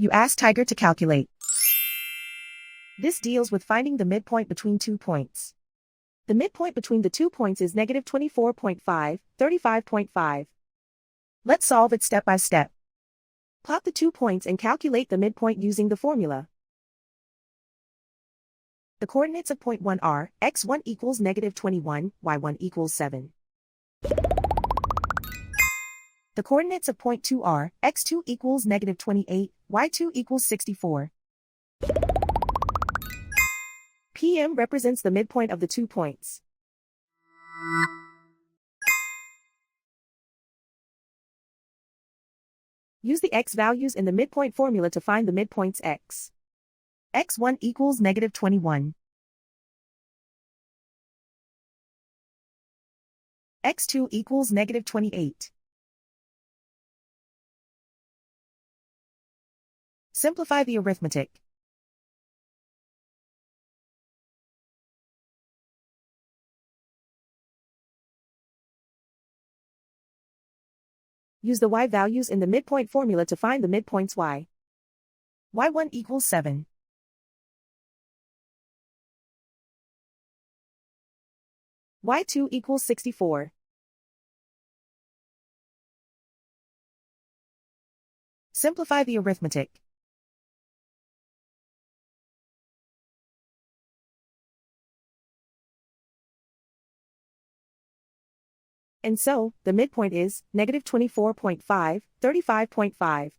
You ask Tiger to calculate. This deals with finding the midpoint between 2 points. The midpoint between the 2 points is negative 24.5, 35.5. Let's solve it step by step. Plot the 2 points and calculate the midpoint using the formula. The coordinates of point 1 are, x1 equals negative 21, y1 equals 7. The coordinates of point 2 are, x2 equals negative 28, y2 equals 64. PM represents the midpoint of the 2 points. Use the x values in the midpoint formula to find the midpoints x. x1 equals negative 21. x2 equals negative 28. Simplify the arithmetic. Use the y values in the midpoint formula to find the midpoints y. y1 equals 7. y2 equals 64. Simplify the arithmetic. And so, the midpoint is negative 24.5, 35.5.